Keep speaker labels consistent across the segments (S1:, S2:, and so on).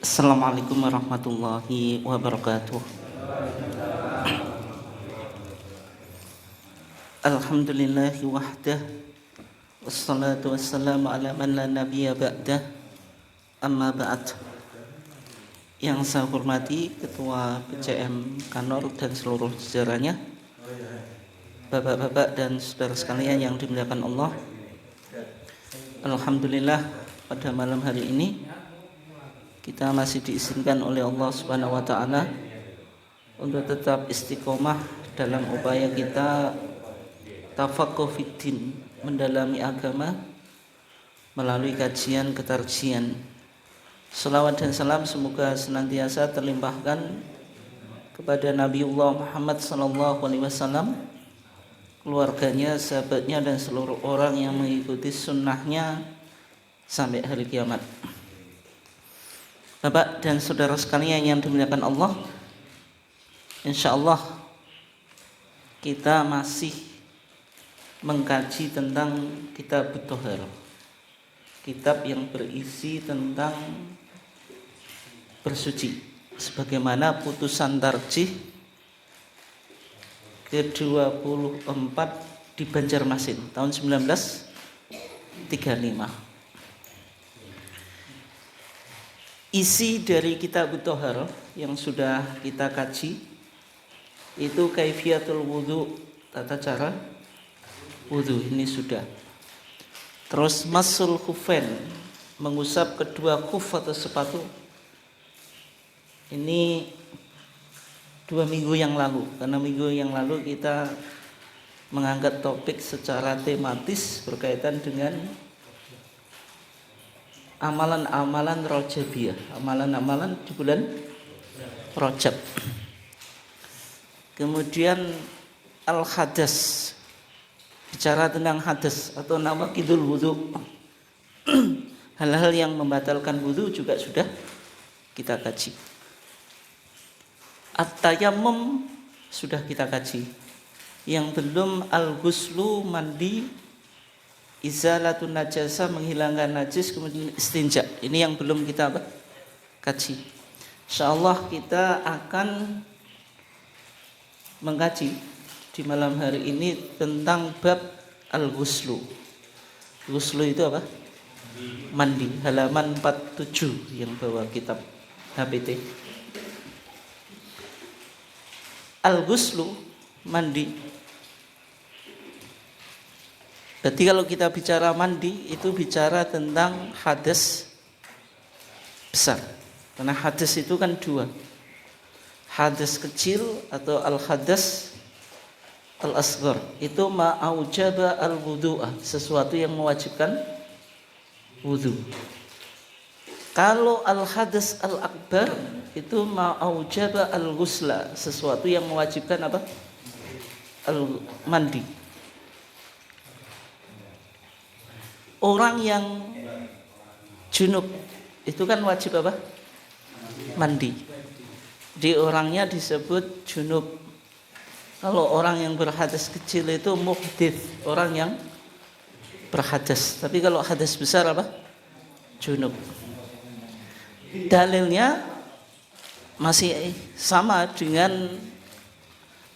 S1: Assalamualaikum warahmatullahi wabarakatuh. Alhamdulillahi wahdah, wassalatu wassalamu ala man la nabiyya ba'dah, amma ba'd. Yang saya hormati Ketua PCM Kanor dan seluruh jajarannya, Bapak-bapak dan saudara sekalian yang dimuliakan Allah. Alhamdulillah, pada malam hari ini kita masih diizinkan oleh Allah Subhanahu wa taala untuk tetap istiqomah dalam upaya kita tafaqquh fiddin, mendalami agama melalui kajian ketarjian. Salawat dan salam semoga senantiasa terlimpahkan kepada Nabiullah Muhammad sallallahu alaihi wasallam, keluarganya, sahabatnya, dan seluruh orang yang mengikuti sunnahnya sampai hari kiamat. Bapak dan saudara sekalian yang dimuliakan Allah, insyaallah kita masih mengkaji tentang kitab Thaharah, kitab yang berisi tentang bersuci, sebagaimana putusan tarjih ke-24 di Banjarmasin tahun 1935. Isi dari kitab Thaharah yang sudah kita kaji itu kaifiyatul wudu, tata cara wudu, ini sudah. Terus masul khufain, mengusap kedua khuf atau sepatu, ini 2 minggu yang lalu, karena minggu yang lalu kita mengangkat topik secara tematis berkaitan dengan amalan-amalan Rajabiyah, amalan-amalan di bulan Rajab. Kemudian al-hadas, bicara tentang hadas atau nawaqidul wudu, hal-hal yang membatalkan wudu juga sudah kita kaji. At-tayammum sudah kita kaji. Yang belum al-ghuslu, mandi, izalatun najasa, menghilangkan najis, kemudian istinja. Ini yang belum kita kaji. Insyaallah kita akan mengkaji di malam hari ini tentang bab al-ghuslu. Ghuslu itu apa? Mandi. Halaman 47 yang bawa kitab HPT. Al-ghuslu, mandi. Jadi kalau kita bicara mandi itu bicara tentang hadas besar. Karena hadas itu kan 2. Hadas kecil atau al-hadas al-asghar, itu ma'aujaba al-wudu'ah, sesuatu yang mewajibkan wudu. Kalau al-hadas al-akbar itu ma'aujaba al-ghusla, sesuatu yang mewajibkan apa? Mandi. Orang yang junub itu kan wajib apa? Mandi. Di orangnya disebut junub. Kalau orang yang berhadas kecil itu muhdits, orang yang berhadas. Tapi kalau hadas besar apa? Junub. Dalilnya masih sama dengan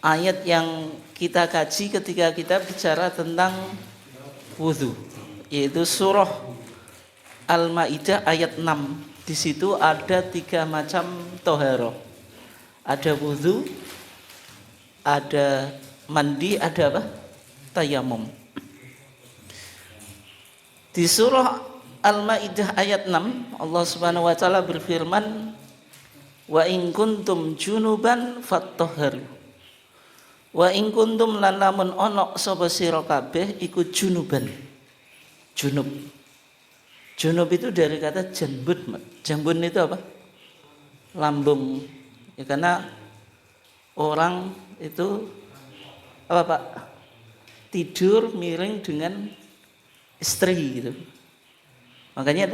S1: ayat yang kita kaji ketika kita bicara tentang wudu, yaitu surah Al-Maidah ayat 6. Di situ ada 3 macam thaharah. Ada wudu, ada mandi, ada apa? Tayammum. Di surah Al-Maidah ayat 6 Allah Subhanahu wa taala berfirman, wa in kuntum junuban fattahharu. Wa in kuntum lan lamun ana sapa sira kabeh iku junuban. Junub. Junub itu dari kata janbun. Janbun itu apa? Lambung. Ya, karena orang itu apa Pak? Tidur miring dengan istri gitu. Makanya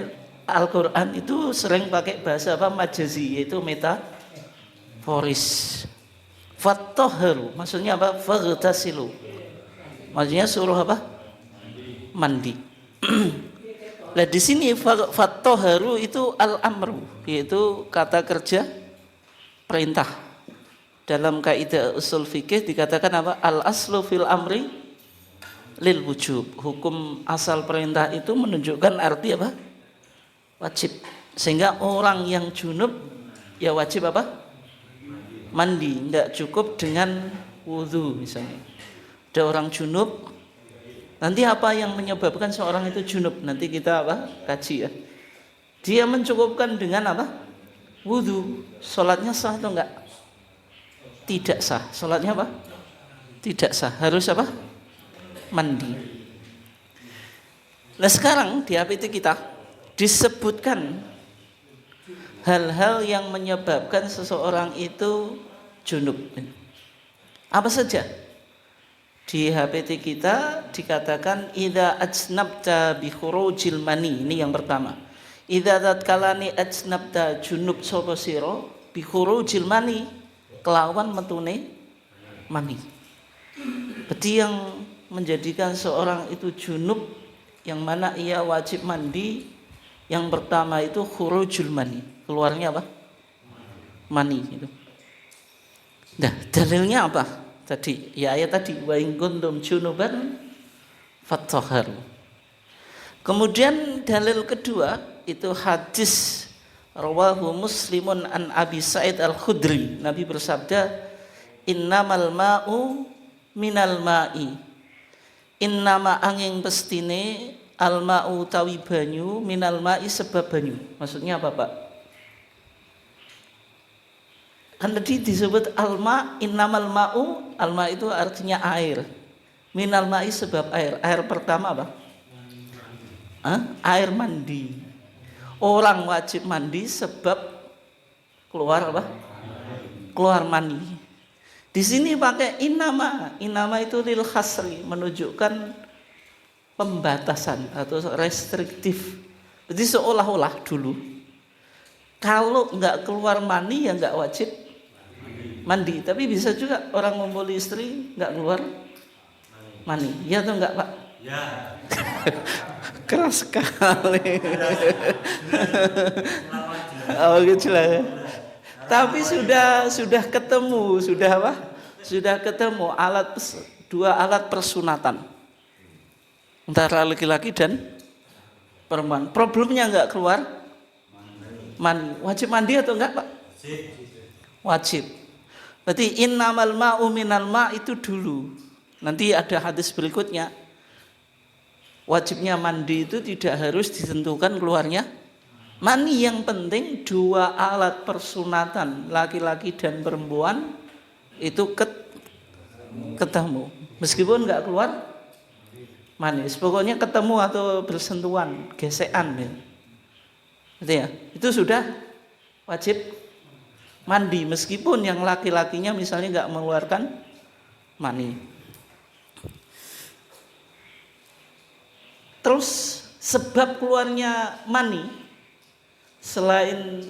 S1: Al-Qur'an itu sering pakai bahasa apa? Majazi, yaitu metaforis. Fattahharu, maksudnya apa? Faghtasilu. Maksudnya suruh apa? Mandi. Nah di sini fattoharu itu al-amru, yaitu kata kerja perintah. Dalam kaidah usul fikih dikatakan apa? Al-aslu fil amri lil wujub. Hukum asal perintah itu menunjukkan arti apa? Wajib. Sehingga orang yang junub ya wajib apa? Mandi. Tidak cukup dengan wudu misalnya. Ada orang junub, nanti apa yang menyebabkan seorang itu junub? Nanti kita apa? Kaji ya. Dia mencukupkan dengan apa? Wudu. Sholatnya sah atau enggak? Tidak sah. Sholatnya apa? Tidak sah. Harus apa? Mandi. Nah sekarang di HPT kita disebutkan hal-hal yang menyebabkan seseorang itu junub. Apa saja? Di HPT kita dikatakan idza ajnabta bi khurujil mani. Ini yang pertama. Idza tatkalani ajnabta junub sapa sira bi khurujil mani, kelawan metune mani. Berarti yang menjadikan seorang itu junub yang mana ia wajib mandi, yang pertama itu khurujul mani, keluarnya apa? Mani itu. Nah, dalilnya apa? Tadi, ya ayat tadi wa in kuntum junuban fatahharu. Kemudian dalil kedua itu hadis rawahu Muslimun an Abi Sa'id Al-Khudri. Nabi bersabda, "Innamal ma'u minal ma'i." Innama angin pestine al-ma'u tawi banyu minal ma'i sebab banyu. Maksudnya apa, Pak? Kan tadi disebut alma, innamal ma'u, alma itu artinya air. Minal ma'i sebab air. Air pertama apa? Air mandi. Orang wajib mandi sebab keluar apa? Keluar mani. Di sini pakai innama. Innama itu lil khasri, menunjukkan pembatasan atau restriktif. Jadi seolah-olah dulu kalau nggak keluar mani ya nggak wajib mandi, tapi bisa juga orang ngumpuli istri nggak keluar mani, ya atau enggak Pak? Ya. Keras sekali. Oh gitu lah. Tapi sudah ketemu, sudah apa? Sudah ketemu dua alat persunatan antara laki-laki dan perempuan. Problemnya nggak keluar mani, wajib mandi atau enggak Pak? Wajib. Berarti innamal ma'u minal ma' itu dulu. Nanti ada hadis berikutnya. Wajibnya mandi itu tidak harus ditentukan keluarnya mani. Yang penting dua alat persunatan laki-laki dan perempuan itu ketemu. Meskipun enggak keluar mani, pokoknya ketemu atau bersentuhan, gesekan ya. Gitu ya. Itu sudah wajib mandi meskipun yang laki-lakinya misalnya enggak mengeluarkan mani. Terus sebab keluarnya mani selain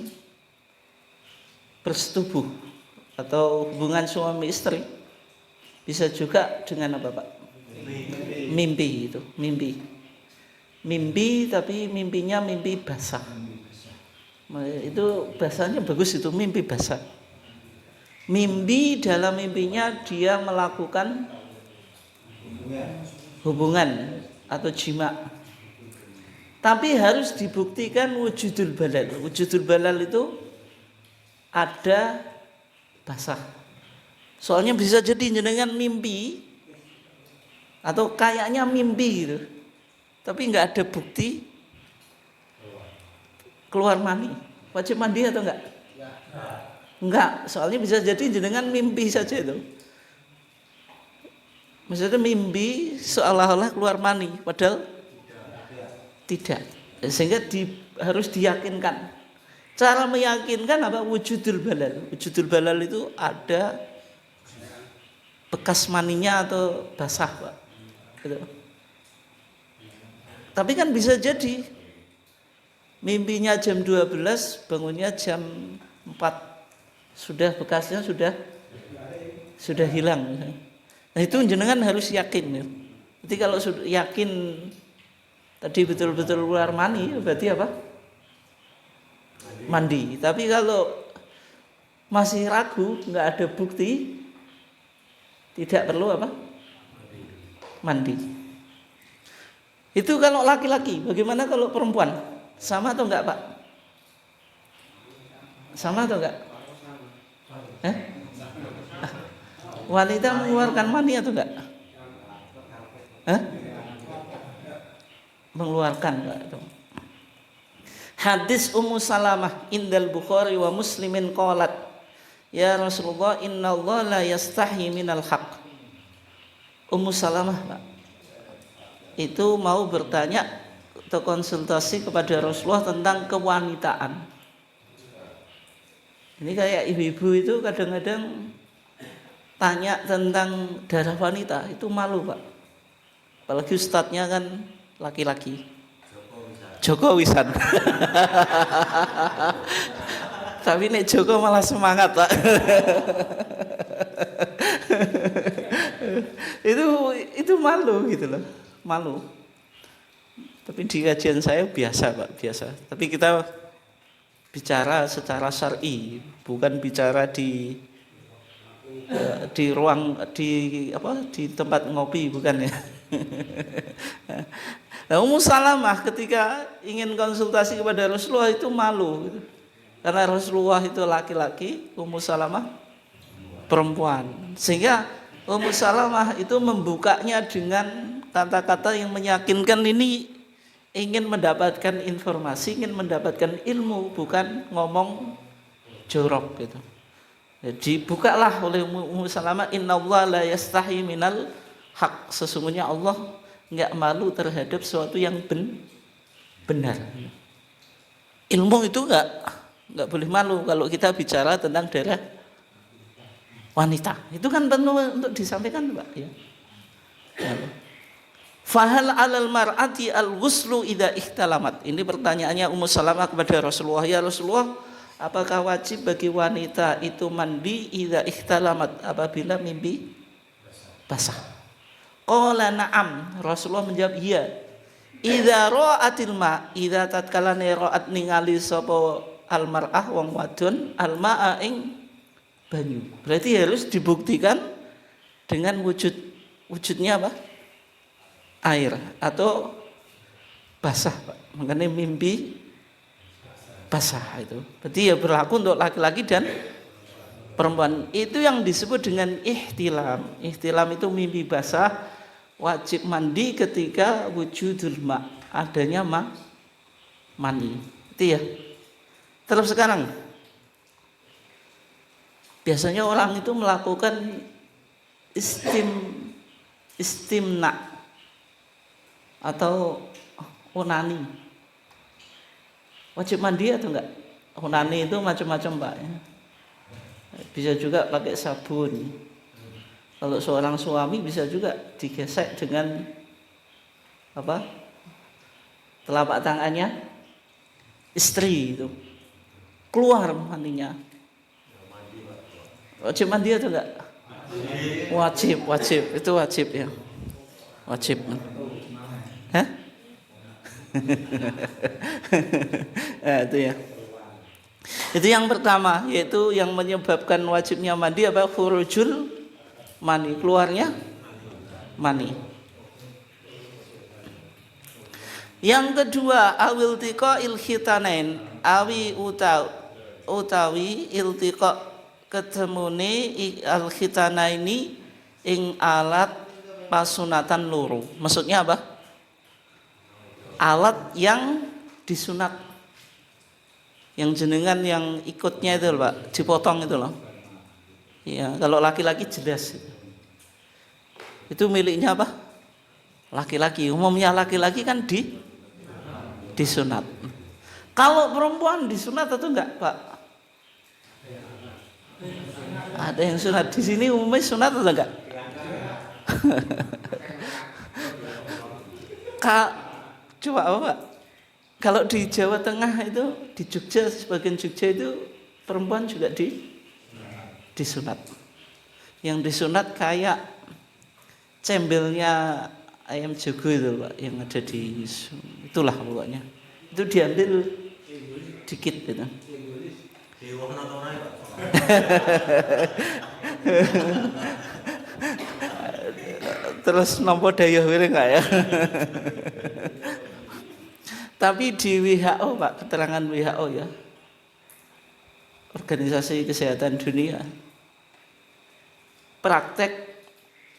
S1: bersetubuh atau hubungan suami istri bisa juga dengan apa Pak? Mimpi itu, mimpi tapi mimpinya mimpi basah. Itu bahasanya bagus itu, mimpi basah. Mimpi dalam mimpinya dia melakukan hubungan atau jima. Tapi harus dibuktikan wujudul balal. Wujudul balal itu ada basah. Soalnya bisa jadi jenengan mimpi atau kayaknya mimpi gitu, tapi nggak ada bukti keluar mani. Wajib mandi atau enggak? Enggak, soalnya bisa jadi jenengan mimpi saja itu. Maksudnya mimpi seolah-olah keluar mani, padahal tidak. Sehingga harus diyakinkan. Cara meyakinkan apa? Wujudul balal. Wujudul balal itu ada bekas maninya atau basah Pak. Gitu. Tapi kan bisa jadi mimpinya jam 12, bangunnya jam 4. Sudah bekasnya sudah hilang. Nah itu jenengan harus yakin. Jadi kalau sudah yakin tadi betul-betul keluar mani, berarti apa? Mandi. Tapi kalau masih ragu, nggak ada bukti, tidak perlu apa? Mandi. Itu kalau laki-laki. Bagaimana kalau perempuan? Sama atau enggak, Pak? Sama atau enggak? Wanita mengeluarkan mani atau enggak? Mengeluarkan enggak? Hadis Ummu Salamah indal Bukhari wa Muslimin qalat, ya Rasulullah, innallaha la yastahi minal haq. Ummu Salamah, Pak, itu mau bertanya atau konsultasi kepada Rasulullah tentang kewanitaan. Ini kayak ibu-ibu itu kadang-kadang tanya tentang darah wanita, itu malu, Pak. Apalagi ustadznya kan laki-laki. Joko Wisan. Tapi nek Joko malah semangat, Pak. itu malu gitu loh, malu. Tapi di kajian saya biasa, Pak, biasa. Tapi kita bicara secara syar'i, bukan bicara di ruang di tempat ngopi, bukan ya. Nah, Ummu Salamah ketika ingin konsultasi kepada Rasulullah itu malu gitu. Karena Rasulullah itu laki-laki, Ummu Salamah perempuan. Sehingga Ummu Salamah itu membukanya dengan kata-kata yang meyakinkan ini ingin mendapatkan informasi, ingin mendapatkan ilmu, bukan ngomong jorok gitu. Jadi bukalah oleh Ummu Salamah, innallaha la yastahi minal haq. Sesungguhnya Allah enggak malu terhadap sesuatu yang benar. Ilmu itu enggak boleh malu kalau kita bicara tentang darah wanita. Itu kan perlu untuk disampaikan, Pak, ya. Fahal 'alal mar'ati al-ghuslu idza ihtalamat. Ini pertanyaannya Ummu Salamah kepada Rasulullah. Ya Rasulullah, apakah wajib bagi wanita itu mandi idza ihtalamat, apabila mimpi basah? Qala na'am. Rasulullah menjawab iya. Idza ra'atil ma, idza tatkala ra'at ningali sapa al-mar'ah wong wadon al-ma'a ing banyu. Berarti harus dibuktikan dengan wujudnya apa? Air atau basah, Pak. Mengenai mimpi basah itu. Berarti ya berlaku untuk laki-laki dan perempuan. Itu yang disebut dengan ihtilam. Ihtilam itu mimpi basah, wajib mandi ketika wujudul ma, adanya mani. Itu ya. Terus sekarang biasanya orang itu melakukan istimna atau onani. Wajib mandi atau enggak? Onani itu macam-macam, Pak, ya. Bisa juga pakai sabun. Kalau seorang suami bisa juga digesek dengan apa? Telapak tangannya istri itu. Keluar mandinya. Wajib mandi atau enggak? Wajib. Itu wajib ya. Wajib. Hah? Nah, itu ya. Itu yang pertama, yaitu yang menyebabkan wajibnya mandi apa? Khurujul mani, keluarnya mani. Yang kedua, awil tiqa ilkhitanain, awi utawi iltiqa ketemune alkhitanaini ing alat pasunatan loro. Maksudnya apa? Alat yang disunat, yang jenengan yang ikutnya itu loh, Pak, dipotong itu loh. Ya, kalau laki-laki jelas. Itu miliknya apa? Laki-laki. Umumnya laki-laki kan disunat. Kalau perempuan disunat atau enggak, Pak? Ada yang sunat di sini, umumnya sunat atau enggak? Coba apa, Pak? Kalau di Jawa Tengah itu, di Jogja, sebagian Jogja itu perempuan juga disunat. Yang disunat kayak cembelnya ayam jago itu Pak, yang ada di itulah pokoknya. Itu diambil dikit gitu. Terus nompo daya wiring enggak ya? Tapi di WHO Pak, keterangan WHO ya, Organisasi Kesehatan Dunia, praktek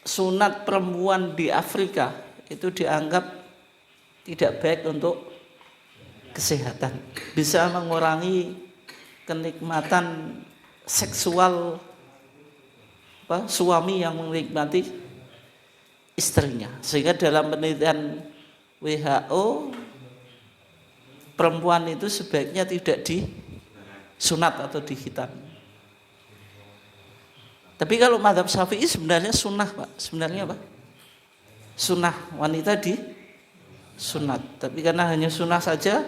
S1: sunat perempuan di Afrika itu dianggap tidak baik untuk kesehatan, bisa mengurangi kenikmatan seksual suami yang menikmati istrinya. Sehingga dalam penelitian WHO, perempuan itu sebaiknya tidak disunat atau dihitan. Tapi kalau mazhab Syafi'i sebenarnya sunnah Pak, sebenarnya apa? Sunnah wanita di sunat. Tapi karena hanya sunnah saja,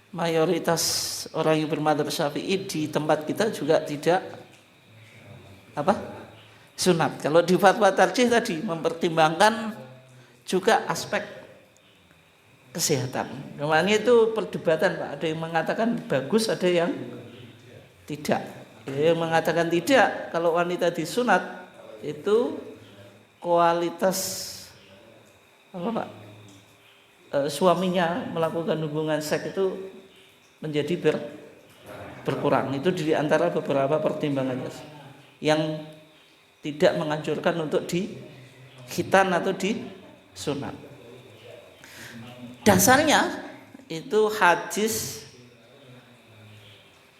S1: mayoritas orang yang bermadzhab Syafi'i di tempat kita juga tidak sunat. Kalau di fatwa tarjih tadi mempertimbangkan juga aspek kesehatan. Namanya itu perdebatan Pak. Ada yang mengatakan bagus, ada yang tidak. Yang mengatakan tidak, kalau wanita disunat itu kualitas suaminya melakukan hubungan seks itu menjadi berkurang. Itu di antara beberapa pertimbangannya yang tidak menganjurkan untuk dikhitan atau disunat. Dasarnya itu hadis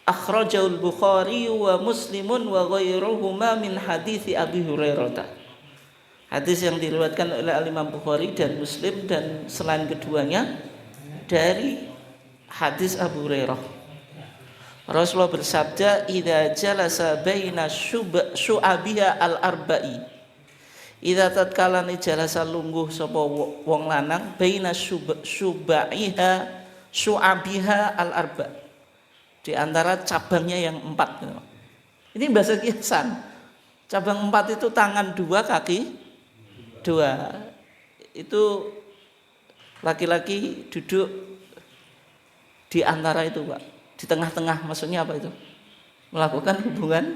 S1: akhrajahul Bukhari wa Muslimun wa ghairuhuma min hadits Abi Hurairah. Hadis yang diriwayatkan oleh Imam Bukhari dan Muslim dan selain keduanya dari hadis Abu Hurairah. Rasulullah bersabda, "Idza jalasa baina syu'abiha al-arba'i." Idza tatkala jalasa lungguh sapa wong lanang baina syu'abiha al-arba'. Di antara cabangnya yang 4. Ini bahasa kiasan. Cabang 4 itu tangan 2, kaki 2. Itu laki-laki duduk di antara itu Pak. Di tengah-tengah, maksudnya apa itu? Melakukan hubungan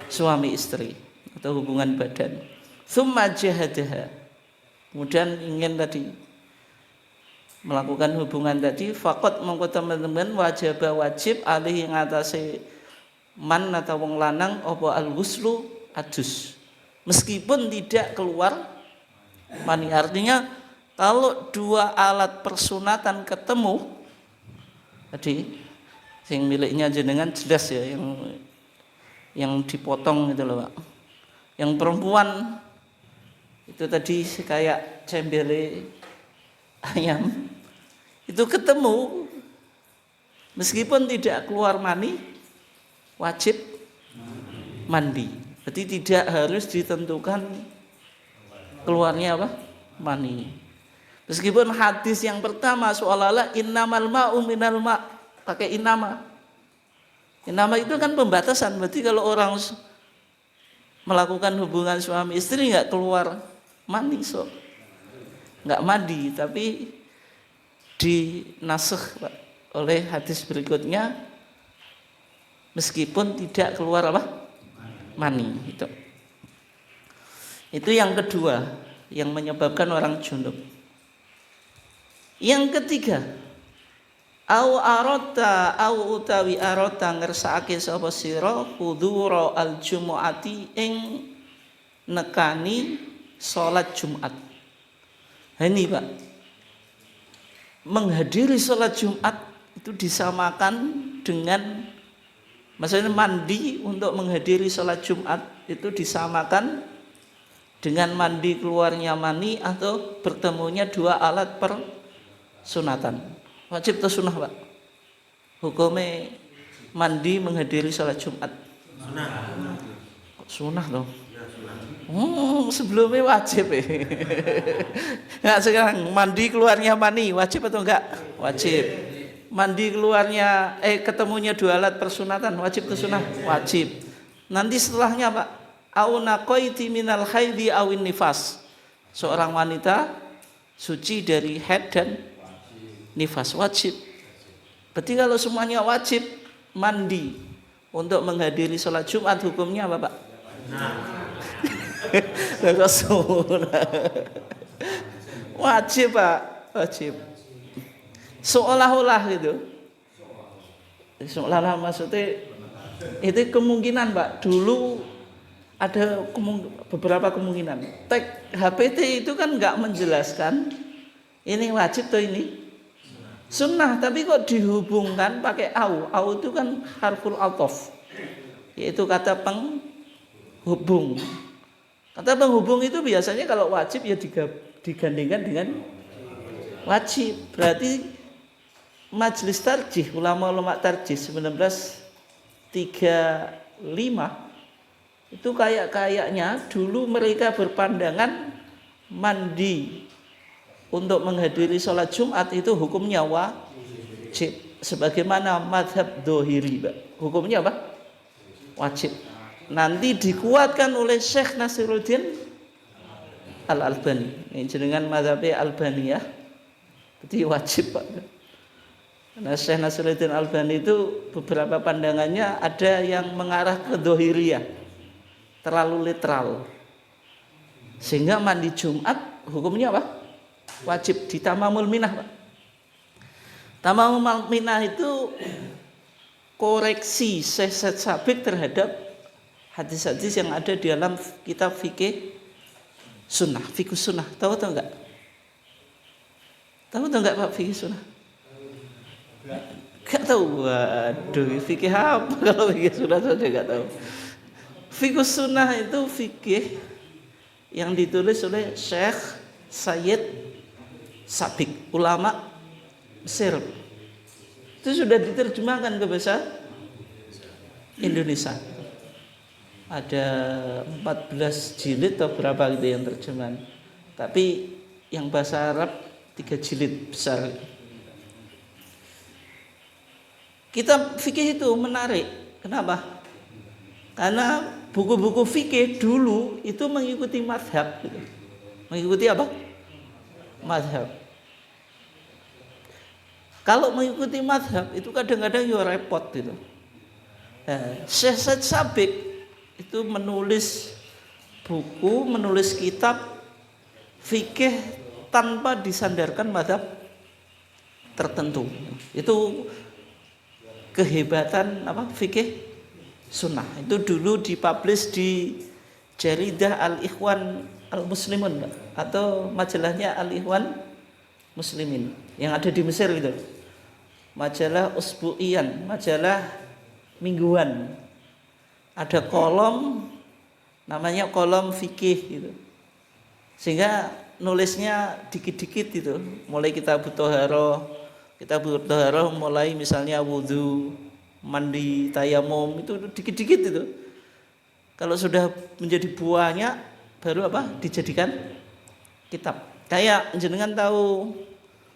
S1: suami istri atau hubungan badan. Tsumma jahadaha. Kemudian ingin tadi melakukan hubungan tadi, faqat mongko teman-teman wajib alih ngatasi man atau wong lanang apa al-ghuslu adus. Meskipun tidak keluar mani, artinya kalau dua alat persunatan ketemu tadi sing miliknya jenengan jelas ya, yang dipotong gitu loh Pak. Yang perempuan itu tadi kayak cembele ayam itu ketemu, meskipun tidak keluar mani wajib mandi. Berarti tidak harus ditentukan keluarnya mani. Meskipun hadis yang pertama seolah-olah innamal ma'u minal ma', pakai innama. Innama itu kan pembatasan. Berarti kalau orang melakukan hubungan suami istri nggak keluar mani, nggak mandi, tapi dinasakh oleh hadis berikutnya meskipun tidak keluar mani. Itu yang kedua yang menyebabkan orang junub. Yang ketiga, au utawi arota ngersakake sapa sira hudura al-jumu'ati ing nekani salat Jumat. Ini Pak, menghadiri sholat Jumat itu disamakan dengan, maksudnya mandi untuk menghadiri sholat Jumat itu disamakan dengan mandi keluarnya mani atau bertemunya dua alat persunatan. Wajib atau sunnah Pak? Hukumnya mandi menghadiri sholat Jumat. Sunnah loh. Sebelumnya wajib Nggak, sekarang mandi keluarnya mani wajib atau enggak? Wajib. Mandi keluarnya ketemunya dua alat persunatan wajib atau sunnah? Wajib. Nanti setelahnya Pak, au naqaiti minal haidi awin nifas. seorang wanita suci dari haid dan nifas, wajib. Berarti kalau semuanya wajib mandi untuk menghadiri sholat Jumat, hukumnya apa Pak? Wajib Pak, wajib. Seolah-olah gitu. Seolah-olah maksudnya itu kemungkinan Pak. Dulu ada beberapa kemungkinan. Teks HPT itu kan nggak menjelaskan ini wajib atau ini sunnah, tapi kok dihubungkan pakai au. Au itu kan harful athof, yaitu kata penghubung. Kata penghubung itu biasanya kalau wajib ya digandingkan dengan wajib. Berarti Majelis Tarjih, ulama-ulama tarjih 1935 itu kayaknya dulu mereka berpandangan mandi untuk menghadiri sholat Jumat itu hukumnya wajib, sebagaimana madhab Dhohiri, hukumnya apa? Wajib. Nanti dikuatkan oleh Syekh Nasiruddin Al-Albani. Ini jenengan madhabnya Albaniyah, jadi wajib Pak. Nah, Syekh Nasiruddin Albani itu beberapa pandangannya ada yang mengarah ke Dhohiriyah, terlalu literal, sehingga mandi Jumat hukumnya apa? Wajib di Tamamul Minah Pak. Tamamul Minah itu koreksi Syekh Said Sabiq terhadap hadis-hadis yang ada di dalam kitab fikih sunnah, fikih sunnah. Tahu atau enggak? Tahu atau enggak Pak fikih sunnah? Gak tahu. Waduh, fikih apa kalau fikih sunnah saja gak tahu. Fikih sunnah itu fikih yang ditulis oleh Syekh Said Sabiq, ulama Mesir. Itu sudah diterjemahkan ke bahasa Indonesia. Ada 14 jilid atau berapa gitu yang terjemahan. Tapi yang bahasa Arab 3 jilid besar. Kitab fikih itu menarik. Kenapa? Karena buku-buku fikih dulu itu mengikuti mazhab. Mengikuti apa? Mazhab. Kalau mengikuti mazhab itu kadang-kadang ya repot gitu. Syekh Said Sabiq itu menulis buku, menulis kitab fikih tanpa disandarkan mazhab tertentu. Itu kehebatan apa fikih sunnah. Itu dulu dipublish di Jaridah Al-Ikhwan Al-Muslimun atau majalahnya Al-Ikhwan Muslimin yang ada di Mesir gitu. Majalah usbu'iyan, majalah mingguan. Ada kolom namanya kolom fikih gitu. Sehingga nulisnya dikit-dikit gitu. Mulai kitab Thaharah mulai misalnya wudu, mandi, tayamum itu dikit-dikit itu. Kalau sudah menjadi buahnya baru apa? Dijadikan kitab. Kayak jenengan tahu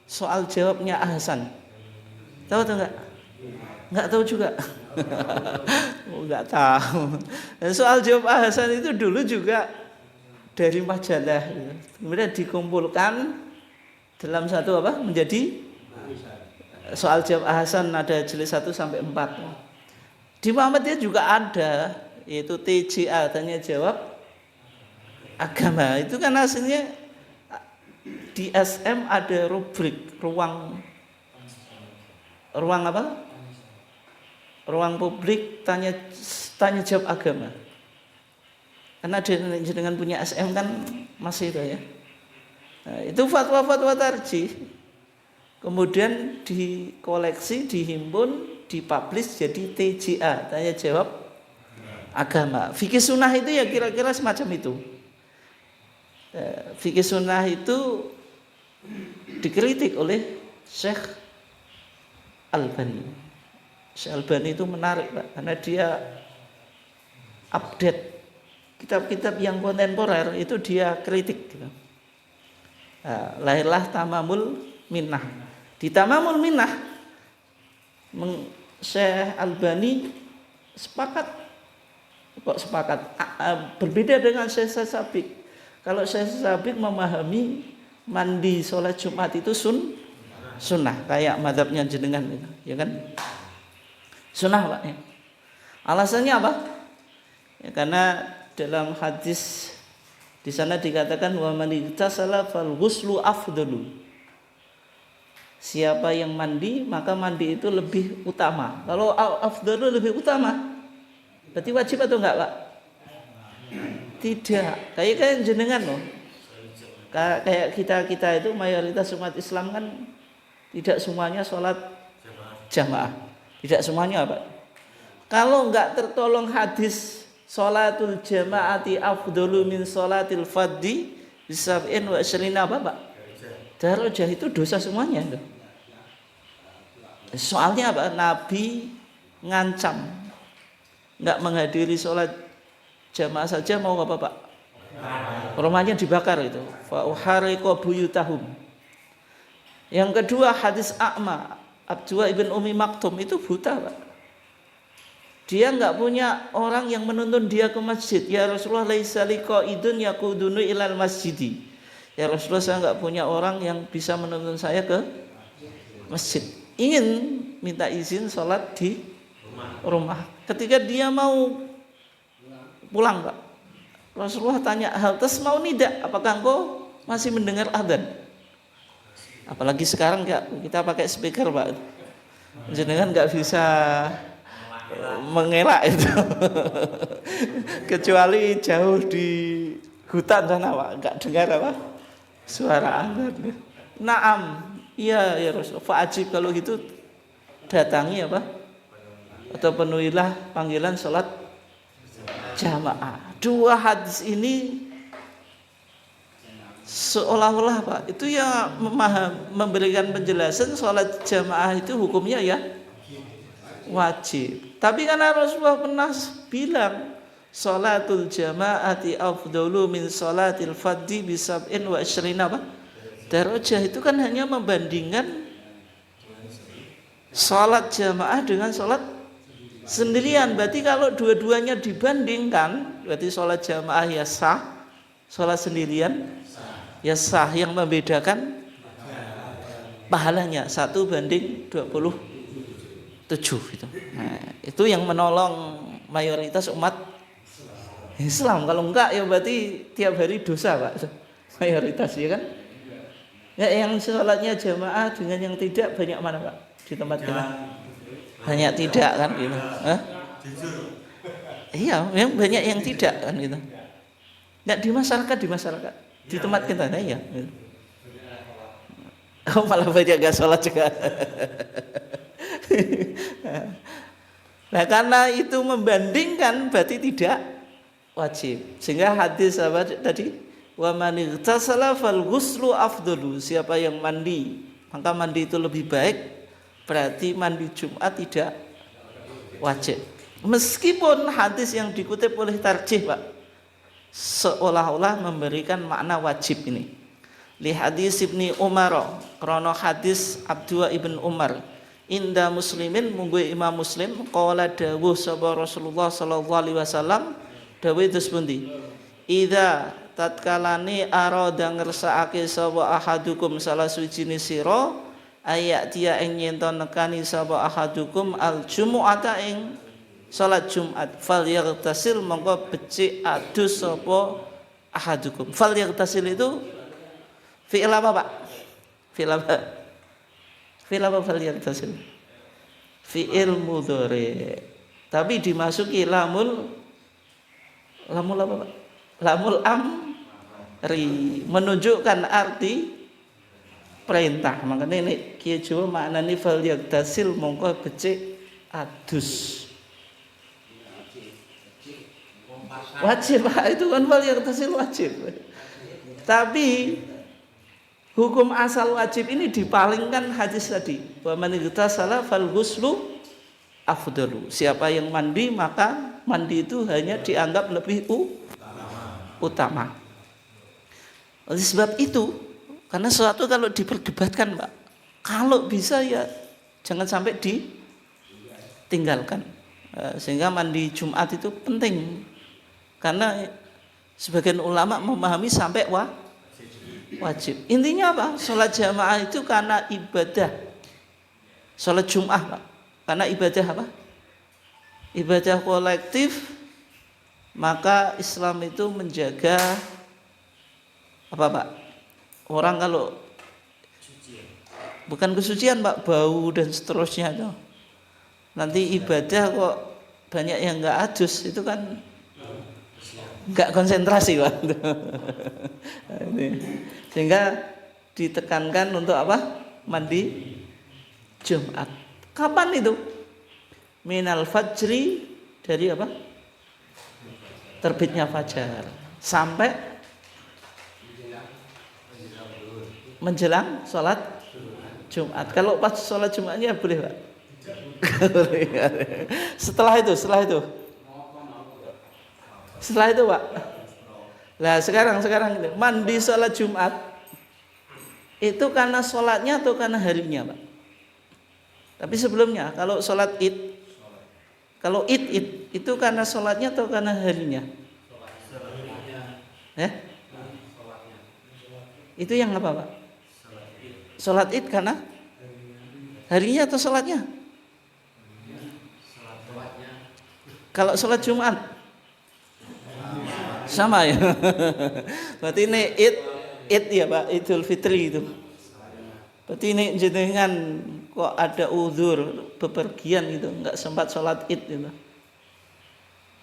S1: soal jawabnya Ahsan. Tahu atau enggak? Enggak tahu juga. Enggak tahu. Dan soal jawab Ahsan itu dulu juga dari majalah. Kemudian dikumpulkan dalam satu apa? Menjadi soal jawab Ahsan, ada jilid 1 sampai 4. Di Muhammadiyah juga ada, yaitu TJA, tanya jawab agama. Itu kan hasilnya di SM ada rubrik ruang apa? Ruang publik tanya jawab agama. Karena dengan punya SM kan masih itu ya. Nah, itu fatwa-fatwa tarjih. Kemudian dikoleksi, dihimpun, dipublish jadi TJA, tanya jawab agama. Fikih sunnah itu ya kira-kira semacam itu. Fikih sunnah itu dikritik oleh Syekh Albani. Syekh Albani itu menarik Pak, karena dia update kitab-kitab yang kontemporer itu dia kritik. Nah, lahirlah Tamamul Minnah. Di Tamamul Minnah Syekh Albani sepakat berbeda dengan Syekh Sabiq. Kalau Syekh Sabik memahami mandi sholat Jumat itu sunnah, kayak madhabnya jenengan gitu, ya kan? Sunnah Pak ya. Alasannya apa? Ya, karena dalam hadis di sana dikatakan wa man igtasala fal ghuslu afdalu. Siapa yang mandi maka mandi itu lebih utama. Kalau afdalu lebih utama, berarti wajib atau enggak Pak? Tidak. Kayak jenengan loh. Kayak kita itu mayoritas umat Islam kan tidak semuanya sholat jamaah. Tidak semuanya Pak. Kalau enggak tertolong hadis sholatul jamaati afdalu min sholatil fadhi bisab'in wa asyrina apa Pak? Darajah itu dosa semuanya itu. Soalnya apa? Nabi ngancam enggak menghadiri sholat jamaah saja mau apa Pak? Rumahnya dibakar itu. Fa uhariqa buyutahum. Yang kedua hadis A'ma Abdullah ibn Umi Maktum itu buta Pak. Dia enggak punya orang yang menuntun dia ke masjid. Ya Rasulullah laisa liqaidun yaqudunu ilal masjidi. Ya Rasulullah saya enggak punya orang yang bisa menuntun saya ke masjid. Ingin minta izin sholat di rumah. Ketika dia mau pulang Pak, Rasulullah tanya, hal tasmau nida, apakah engkau masih mendengar adzan? Apalagi sekarang kita pakai speaker Pak, jenengan nggak bisa mengelak itu, kecuali jauh di hutan sana Pak, nggak dengar apa suara adzan. Naam, iya ya Rasulullah. Fa'ajib kalau gitu datangi apa? Atau penuhilah panggilan sholat jamaah. Dua hadis ini seolah-olah Pak itu ya memberikan penjelasan sholat jamaah itu hukumnya ya wajib. Tapi karena Rasulullah pernah bilang sholatul jamaati afdalu min sholatil fadhi bisab'in wa asyrina Pak. Darajah itu kan hanya membandingkan sholat jamaah dengan sholat sendirian. Berarti kalau dua-duanya dibandingkan, berarti sholat jamaah ya sah, sholat sendirian ya sah. Yang membedakan pahalanya 1:27 gitu. Nah, itu yang menolong mayoritas umat Islam. Kalau enggak ya berarti tiap hari dosa Pak, mayoritas ya kan. Ya, yang sholatnya jamaah dengan yang tidak banyak mana Pak di tempat kita? Banyak tidak kan gitu. Iya, yang banyak yang tidak kan gitu. Enggak di masyarakat di tempat kita nah, ya. Gitu. Oh, malah banyak gak sholat juga. Nah karena itu membandingkan berarti tidak wajib. Sehingga hadis apa tadi? Wa man igtasala fal ghuslu afdalu. Siapa yang mandi, maka mandi itu lebih baik. Berarti mandi Jumat tidak wajib. Meskipun hadis yang dikutip oleh tarjih Pak seolah-olah memberikan makna wajib ini. Li hadis Ibni Umar, krono hadis Abdullah ibn Umar. Inda muslimin munggu Imam Muslim qala dawuh sapa Rasulullah sallallahu alaihi wasallam dawuh terus pundi? Idza tatkalane arada ngersakake sapa ahadukum salah suwijine sira ayat dia ing yen nekani sapa ahadukum al jumu'ata ing salat Jumat fal yaghtasil mongko becik adus sapa ahadukum. Fal yaghtasil itu fi'il apa Pak? Fi'il apa? Fi'il apa fal yaghtasil? Fi'il mudhari. Tapi dimasuki lamul apa Pak? Lamul amri, menunjukkan arti perintah. Makanya ini kiye Jawa maknane fal yaghtasil mongko becik adus. Wajib Pak, itu kan fal yaghtasil wajib. Tapi hukum asal wajib ini dipalingkan hadis tadi. Wa man igtasala fal ghuslu afdalu. Siapa yang mandi maka mandi itu hanya dianggap lebih utama. Oleh sebab itu, karena sesuatu kalau diperdebatkan Pak, kalau bisa ya jangan sampai ditinggalkan. Sehingga mandi Jumat itu penting. Karena Sebagian ulama memahami sampai wajib. Intinya apa? Sholat jamaah itu karena ibadah. Sholat Jum'ah Pak. Karena ibadah apa? Ibadah kolektif. Maka Islam itu menjaga apa Pak? Orang kalau bukan kesucian Pak, bau dan seterusnya tuh. Nanti ibadah kok banyak yang nggak adus, itu kan nggak konsentrasi Pak. Sehingga ditekankan untuk apa? Mandi Jumat. Kapan itu? Minal fajri, dari apa? Terbitnya fajar sampai menjelang sholat Jumat. Kalau pas sholat Jumatnya boleh Pak. Setelah itu Pak. Nah sekarang mandi sholat Jumat itu karena sholatnya atau karena harinya Pak? Tapi sebelumnya kalau sholat id, kalau id itu karena sholatnya atau karena harinya? Itu yang apa Pak? Sholat id karena harinya atau sholatnya? Kalau sholat Jumat sama ya. Berarti ini id ya Pak, Idul Fitri itu. Berarti ini jenengan kok ada uzur bepergian gitu, nggak sempat sholat id gitu.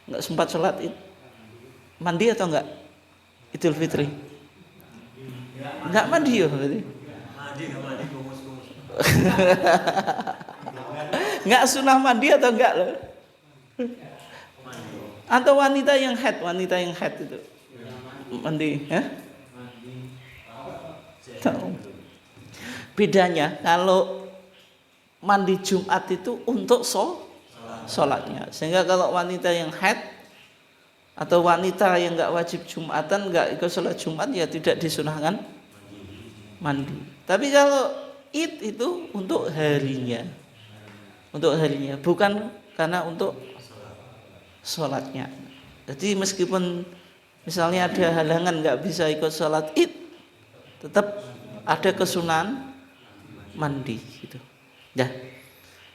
S1: Nggak sempat sholat id. Mandi atau enggak? Idul Fitri. Enggak mandi ya berarti. Enggak sunah mandi atau enggak loh? Atau wanita yang haid itu mandi, ya? Bedanya kalau mandi Jumat itu untuk sholatnya. Sehingga kalau wanita yang haid atau wanita yang enggak wajib Jumatan, enggak ikut sholat Jumat, ya tidak disunahkan mandi. Tapi kalau id itu untuk harinya, bukan karena untuk sholatnya. Jadi meskipun misalnya ada halangan nggak bisa ikut sholat id, tetap ada kesunahan mandi gitu. Ya.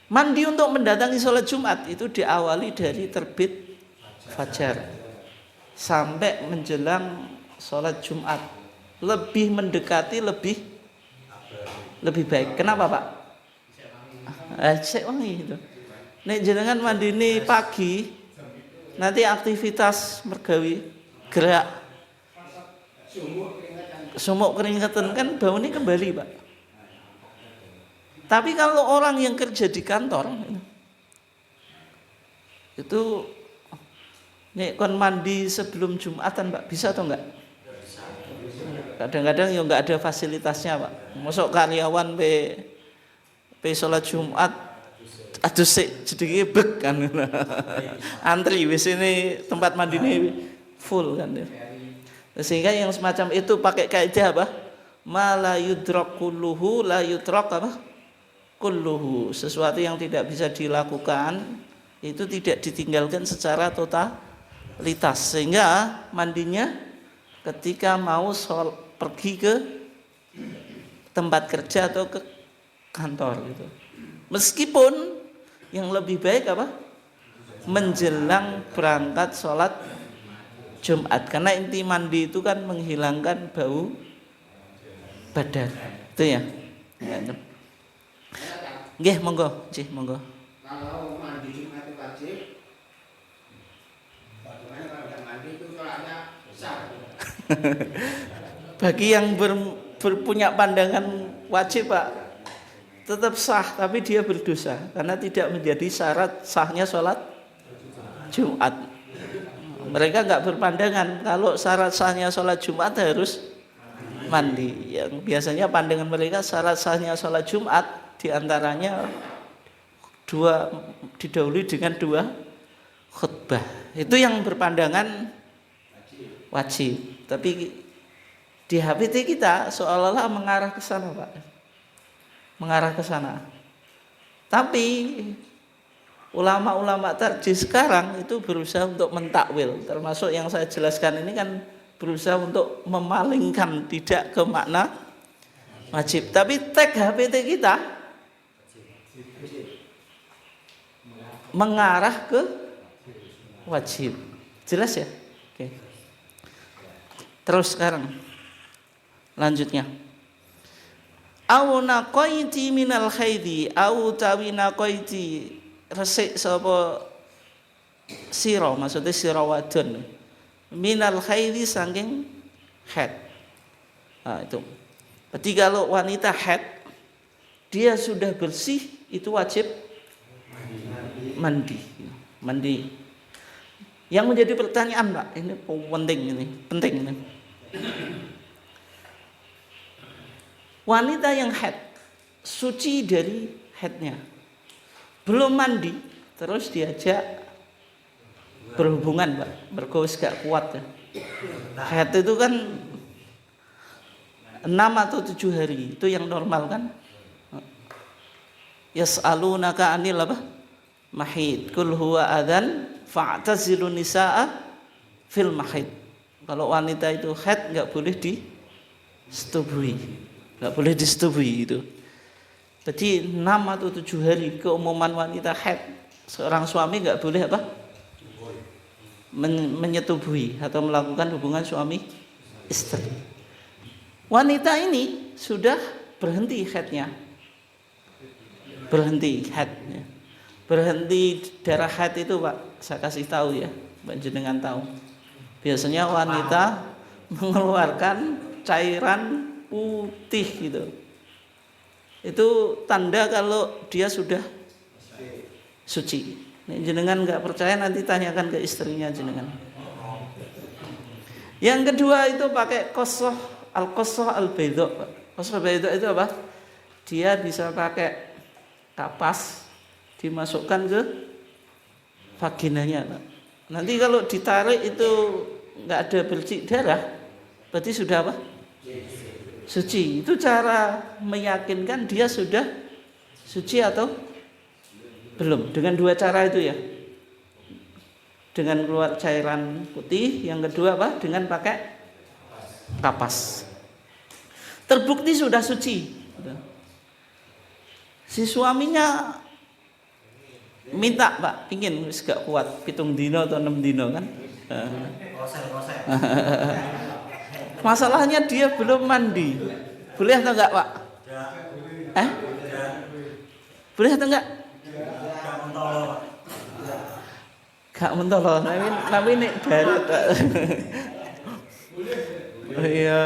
S1: Mandi untuk mendatangi sholat Jumat itu diawali dari terbit fajar sampai menjelang sholat Jumat. Lebih mendekati lebih baik. Kenapa Pak? Cek wangi itu. Nek jenengan mandi ini pagi, nanti aktivitas mergawi gerak sumuk keringatan kan bau ini kembali Pak. Tapi kalau orang yang kerja di kantor itu nek kon mandi sebelum Jumatan Pak, bisa atau enggak? Kadang-kadang ya enggak ada fasilitasnya Pak. Masuk karyawan pe sholat Jumat aduh sik jedenge bek kan. Antri wis ini tempat mandi ini full kan. Sehingga yang semacam itu pakai kaidah apa? Ma la yudrak kulluhu la yutrak apa? Kulluhu. Sesuatu yang tidak bisa dilakukan itu tidak ditinggalkan secara totalitas. Sehingga mandinya ketika mau pergi ke tempat kerja atau ke kantor gitu. Meskipun yang lebih baik apa? Menjelang berangkat sholat Jumat. Karena inti mandi itu kan menghilangkan bau badan. Itu ya. Nggih, monggo.
S2: Kalau mandi Jumat itu wajib, bagaimana kalau tidak mandi itu sholatnya besar?
S1: Bagi yang berpunya pandangan wajib Pak, tetap sah, tapi dia berdosa karena tidak menjadi syarat sahnya sholat Jumat. Mereka nggak berpandangan kalau syarat sahnya sholat Jumat harus mandi. Yang biasanya pandangan mereka syarat sahnya sholat Jumat diantaranya didahului dengan 2 khutbah. Itu yang berpandangan wajib. Tapi di HPT kita seolah-olah mengarah ke sana Pak. Mengarah ke sana. Tapi ulama-ulama tarjih sekarang itu berusaha untuk mentakwil, termasuk yang saya jelaskan ini kan berusaha untuk memalingkan tidak ke makna wajib. Tapi tag HPT kita mengarah ke wajib. Jelas ya? Oke. Terus sekarang lanjutnya. Au naqaiti minal khaidi au tawi naqaiti resik sapa sira, maksudnya sira wadon minal khaidi saking haid. Nah, itu. Berarti kalau wanita haid dia sudah bersih itu wajib mandi. Yang menjadi pertanyaan, Pak, ini penting ini. Wanita yang haid, suci dari haidnya, belum mandi, terus diajak berhubungan, Pak, bergaul gak kuat ya. Haid itu kan 6 atau 7 hari, itu yang normal kan. Yas'alunaka anil apa? Mahid. Kul huwa adzan fa'tazilun nisaa fil mahid. Kalau wanita itu haid enggak boleh disetubui. Enggak boleh disetubui itu. Jadi 6 atau 7 hari keumuman wanita haid, seorang suami enggak boleh apa? Menyetubui atau melakukan hubungan suami istri. Wanita ini sudah berhenti haidnya. Berhenti haidnya. Berhenti darah haid itu, Pak, saya kasih tahu ya, Mbak jenengan tahu. Biasanya wanita mengeluarkan cairan putih gitu. Itu tanda kalau dia sudah suci. Jenengan nggak percaya nanti tanyakan ke istrinya jenengan. Yang kedua itu pakai qasah al-baydha. Qasah al-baydha itu apa? Dia bisa pakai kapas dimasukkan ke vaginanya. Nanti kalau ditarik itu nggak ada bercik darah, berarti sudah apa? Suci. Itu cara meyakinkan dia sudah suci atau belum. Dengan 2 cara itu ya. Dengan keluar cairan putih, yang kedua apa? Dengan pakai kapas. Terbukti sudah suci. Si suaminya minta, Pak, pingin wis gak kuat 7 dino atau 6 dino kan. Masalahnya dia belum mandi. Boleh atau enggak, Pak? Boleh atau enggak? Gak mentolo. Tapi nek darat. Iya,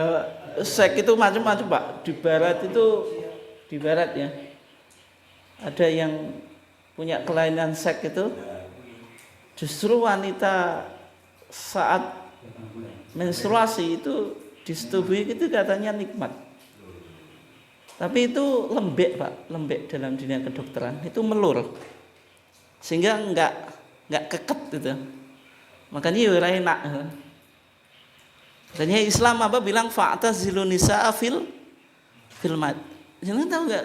S1: seks itu macam-macam, Pak. Di barat ya. Ada yang punya kelainan seks itu justru wanita saat menstruasi itu disetubui itu katanya nikmat. Tapi itu lembek, Pak, lembek dalam dunia kedokteran. Itu melur. Sehingga enggak keket gitu. Makanya ya ora enak. Makanya Islam apa bilang fa'tazilun nisaa fil mat. Jangan tahu enggak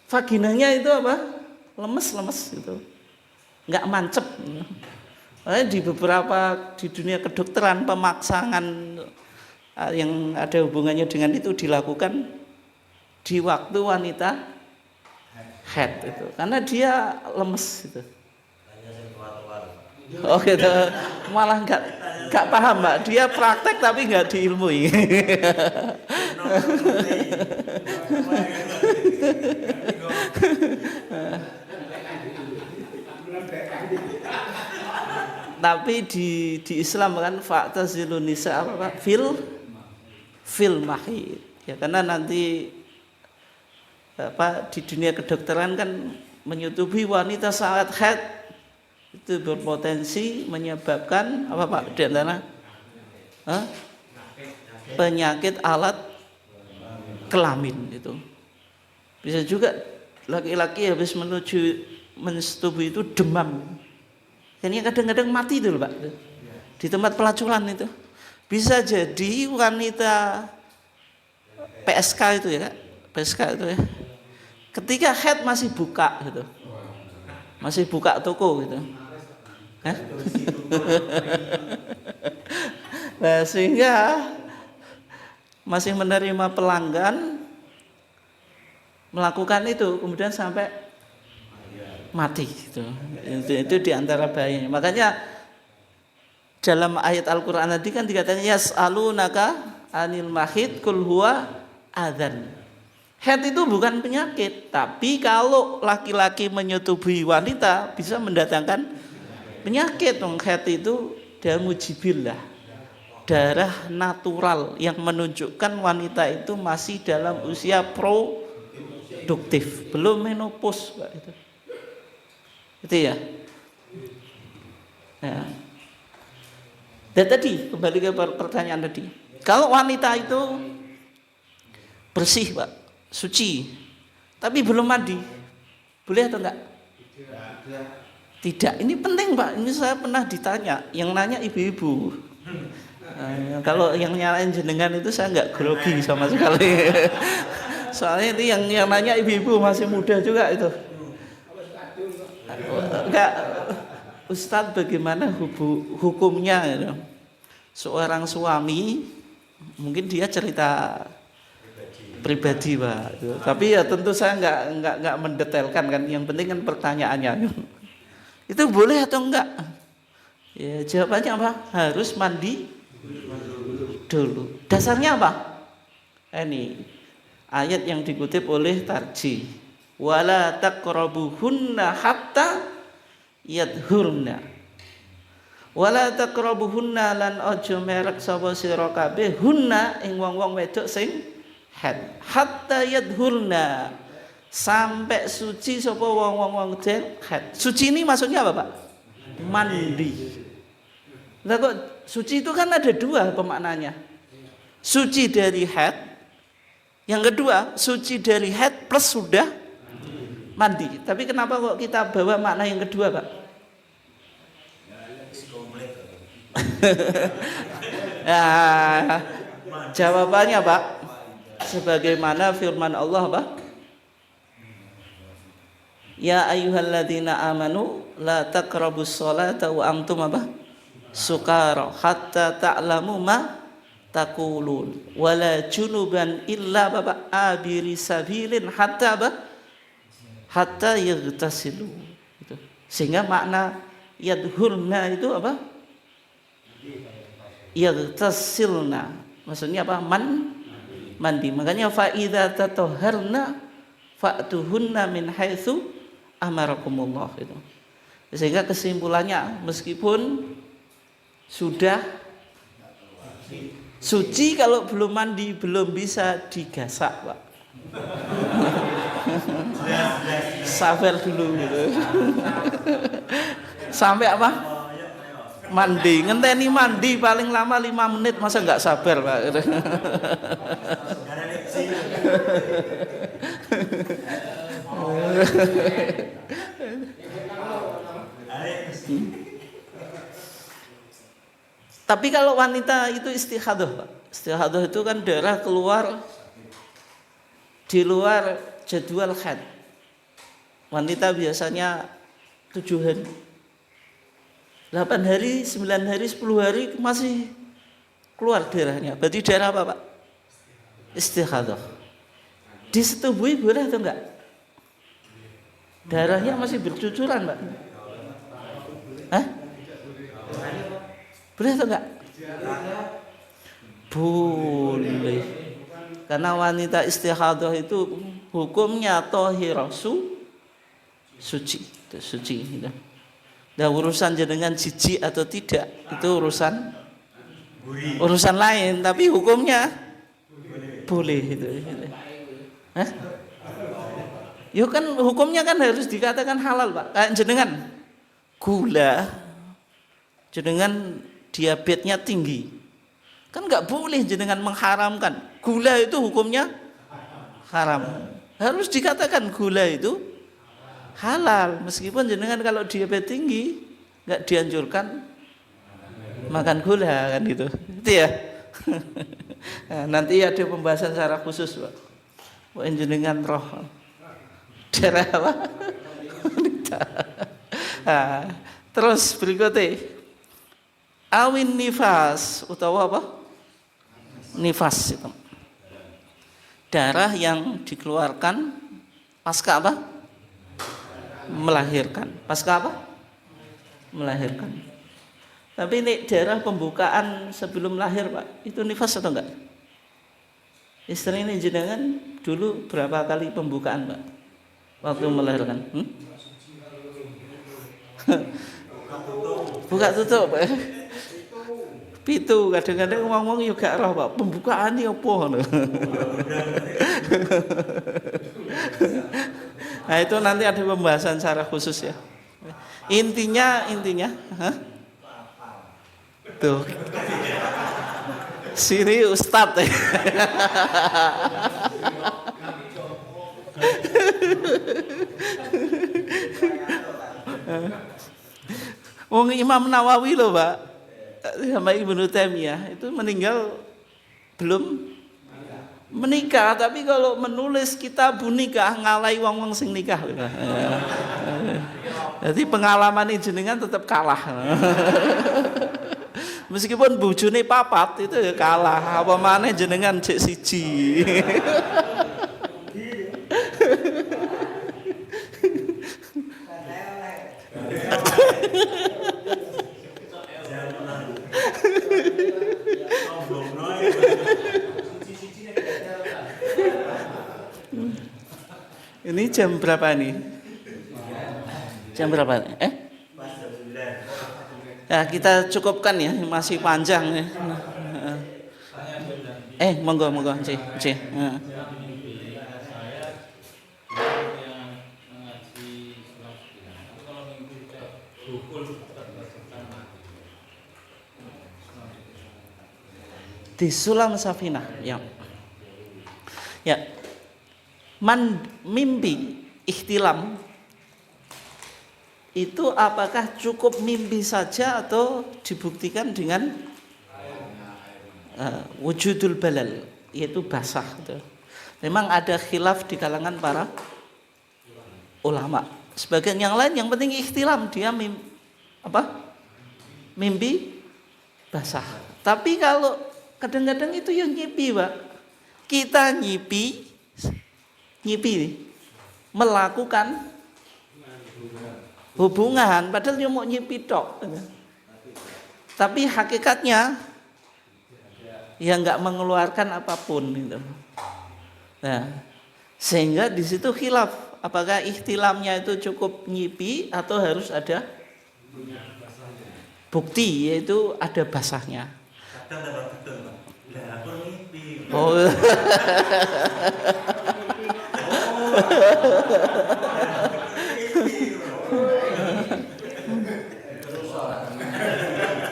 S1: vaginanya itu apa? Lemes gitu. Enggak mancep. Makanya di beberapa di dunia kedokteran pemaksangan yang ada hubungannya dengan itu dilakukan di waktu wanita haid itu. Karena dia lemes gitu. Oh gitu. Malah enggak paham, Mbak. Dia praktek tapi enggak diilmui. Tapi di Islam kan fa'tazilun nisa apa fil mahid. Ya karena nanti di dunia kedokteran kan menyetubui wanita saat haid itu berpotensi menyebabkan apa, Pak? Di antara penyakit alat kelamin itu. Bisa juga laki-laki habis mensetubui itu demam. Ini kadang-kadang mati itu, Pak. Di tempat pelacuran itu. Bisa jadi wanita PSK itu ya, Kak. PSK itu ya. Ketika haid masih buka gitu. Masih buka toko gitu. Nah, sehingga masih menerima pelanggan melakukan itu kemudian sampai mati gitu. Itu di antara bahayanya. Makanya dalam ayat Al-Qur'an tadi kan dikatakan yas'alunaka anil mahid kul huwa adzan. Haid itu bukan penyakit, tapi kalau laki-laki menyetubuhi wanita bisa mendatangkan penyakit. Haid itu damu jibillah, darah natural yang menunjukkan wanita itu masih dalam usia produktif, belum menopause, Pak, itu ya. Ya. Dan tadi kembali ke pertanyaan tadi, kalau wanita itu bersih, Pak, suci, tapi belum mandi, boleh atau enggak? Tidak. Ini penting, Pak. Ini saya pernah ditanya, yang nanya ibu-ibu. Kalau yang nyalain jenengan itu saya enggak grogi sama sekali. Soalnya itu yang nanya ibu-ibu masih muda juga itu. Enggak, Ustadz bagaimana hukumnya gitu. Seorang suami, mungkin dia cerita pribadi, Pak. Tapi ya tentu saya enggak mendetailkan kan. Yang penting kan pertanyaannya. Itu boleh atau enggak? Ya, jawabannya apa? Harus mandi dulu. Dasarnya apa? Ini ayat yang dikutip oleh Tarji. Wala taqrabuhunna hatta yadhurna. Wala taqrabuhunna lan aja merek sapa sira kabeh hunna ing wong-wong wedok sing haid. Hatta yadhurna, sampai suci sapa wong-wong den haid. Suci ini maksudnya apa, Pak? Mandi. Lah kok suci itu kan ada dua pemaknanya. Suci dari haid, yang kedua suci dari haid plus sudah mandi. Tapi kenapa kok kita bawa makna yang kedua, Pak? Nah, jawabannya, Pak, sebagaimana firman Allah, Pak, ya ayyuhalladzina amanu la taqrabus sholata wa antum apa? Sukara hatta ta'lamu ma taqulun wala junuban illa baba abiri sabilin hatta apa? Hatta yaghtasilu. Gitu. Sehingga makna yadhurna itu apa? Yaghtasilna. Maksudnya apa? Mandi. Makanya fa idza tatahharna fa'tuhunna min haitsu amarakumullah itu. Sehingga kesimpulannya meskipun sudah suci kalau belum mandi belum bisa digasak, Pak. Sabar dulu gitu. Sampai apa? Mandi, ngenteni mandi paling lama 5 menit, masa enggak sabar, Pak. Tapi kalau wanita itu istihadah, Pak. Istihadah itu kan darah keluar di luar jadwal haid. Wanita biasanya 7 hari, 8 hari, 9 hari, 10 hari masih keluar darahnya. Berarti darah apa, Pak? Istihadah. Disetubui boleh atau enggak? Darahnya masih bercucuran, Pak. Hah? Boleh atau enggak? Boleh. Karena wanita istihadah itu hukumnya thahirah, suci. Itu suci gitu. Nah, urusan jenengan jijik atau tidak itu urusan lain, tapi hukumnya boleh itu. Hah? Yo kan hukumnya kan harus dikatakan halal, Pak. Kayak jenengan gula, jenengan diabetesnya tinggi, kan nggak boleh jenengan mengharamkan. Gula itu hukumnya haram. Harus dikatakan gula itu halal, meskipun jenengan kalau diabetes tinggi nggak dianjurkan makan gula kan gitu. Itu ya. Nah, nanti ada pembahasan secara khusus, Pak. Jenengan roh darah apa? Nah, terus berikutnya awin nifas utawa apa? Nifas itu. Darah yang dikeluarkan pasca apa? Melahirkan. Pasca apa? Melahirkan. Tapi ini darah pembukaan sebelum lahir, Pak, itu nifas atau enggak? Istri ini jenengan dulu berapa kali pembukaan, Pak? Waktu melahirkan? Buka tutup, Pak. Pitu, kadang-kadang ngomong juga roh, Pak. Pembukaan ini apa? Nah, itu nanti ada pembahasan secara khusus ya. Intinya, tuh. Sini Ustadz ya. Wong Imam Nawawi loh, Pak, sama Ibnu Taimiyah itu meninggal belum menikah, tapi kalau menulis kitab nikah ngalai wong-wong sing nikah. Jadi pengalaman jenengan tetap kalah. Meskipun bojone papat itu ya kalah. Apa maneh jenengan cek siji. Ini jam berapa nih? Jam berapa? Ya, kita cukupkan ya, masih panjang ya. Monggo C. Di Sulam Safinah, ya. Ya. Mimpi ihtilam itu apakah cukup mimpi saja atau dibuktikan dengan wujudul balal, yaitu basah gitu. Memang ada khilaf di kalangan para ulama. Sebagian yang lain yang penting ihtilam, dia mimpi basah. Tapi kalau kadang-kadang itu yang nyipi, Pak. Kita nyipi melakukan hubungan padahal dia mau nyipi tok. Tapi hakikatnya ya enggak mengeluarkan apapun gitu. Nah, sehingga di situ khilaf apakah ihtilamnya itu cukup nyipi atau harus ada bukti, yaitu ada basahnya. Oh.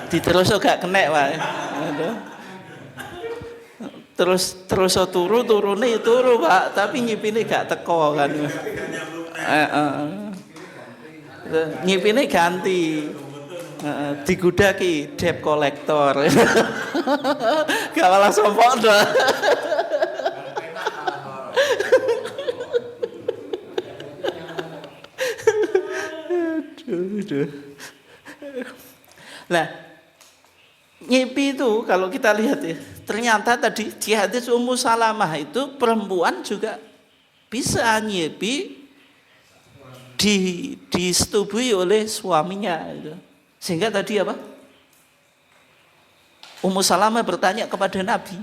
S1: Diterus gak kena, Pak. Terus turune turu, Pak, tapi nyipine gak teko kan. Nyipine ganti. Digudaki debt collector. Gak malah sombong dah. Aduh. Nah, nyipi itu kalau kita lihat ya, ternyata tadi di hadis Ummu Salamah itu perempuan juga bisa nyipi disetubui oleh suaminya itu. Sehingga tadi apa? Ummu Salamah bertanya kepada Nabi,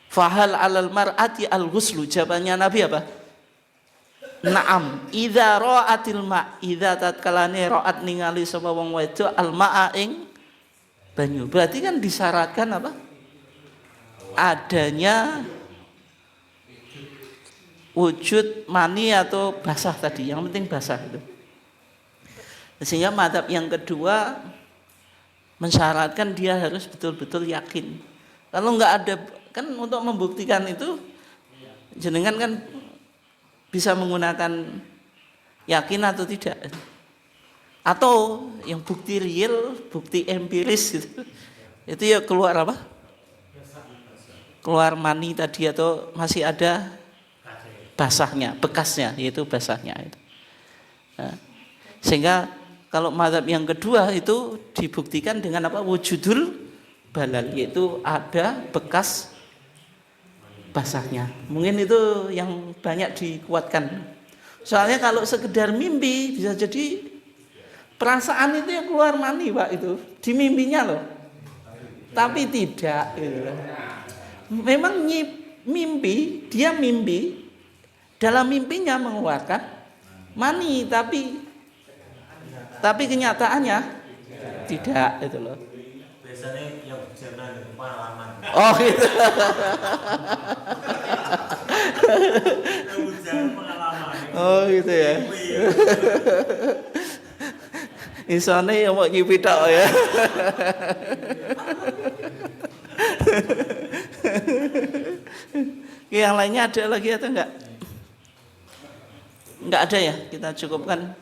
S1: "Fahal 'alal mar'ati al-ghuslu?" Jawabannya Nabi apa? Naam, idza ra'atil ma', idza tatkalane ra'at ningali sapa wong wedok al-ma'a ing banyu. Berarti kan disyaratkan apa? Adanya wujud mani atau basah tadi, yang penting basah itu. Sehingga mazhab yang kedua mensyaratkan dia harus betul-betul yakin. Kalau enggak ada, kan untuk membuktikan itu jenengan kan bisa menggunakan yakin atau tidak, atau yang bukti real, bukti empiris gitu. Itu ya keluar apa? Keluar mani tadi atau masih ada basahnya, bekasnya, yaitu basahnya itu. Nah, sehingga Kalau mazhab yang kedua itu dibuktikan dengan apa? Wujudul balal, yaitu ada bekas basahnya. Mungkin itu yang banyak dikuatkan. Soalnya kalau sekedar mimpi bisa jadi perasaan itu yang keluar mani, Pak, itu di mimpinya loh. Tapi tidak gitu. Memang mimpi, dia mimpi, dalam mimpinya mengeluarkan mani, tapi kenyataannya tidak itu loh.
S3: Biasanya yang berjalan itu pengalaman.
S1: Oh gitu.
S3: Yang berjalan pengalaman.
S1: Oh gitu ya. Isone ya mau nyipi tok ya. Yang lainnya ada lagi atau enggak? Enggak ada ya, kita cukupkan.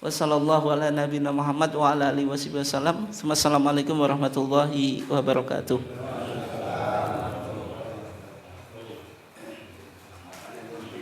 S1: Wassallallahu ala nabiyina Muhammad wa ala alihi wasallam. Wassalamualaikum warahmatullahi wabarakatuh.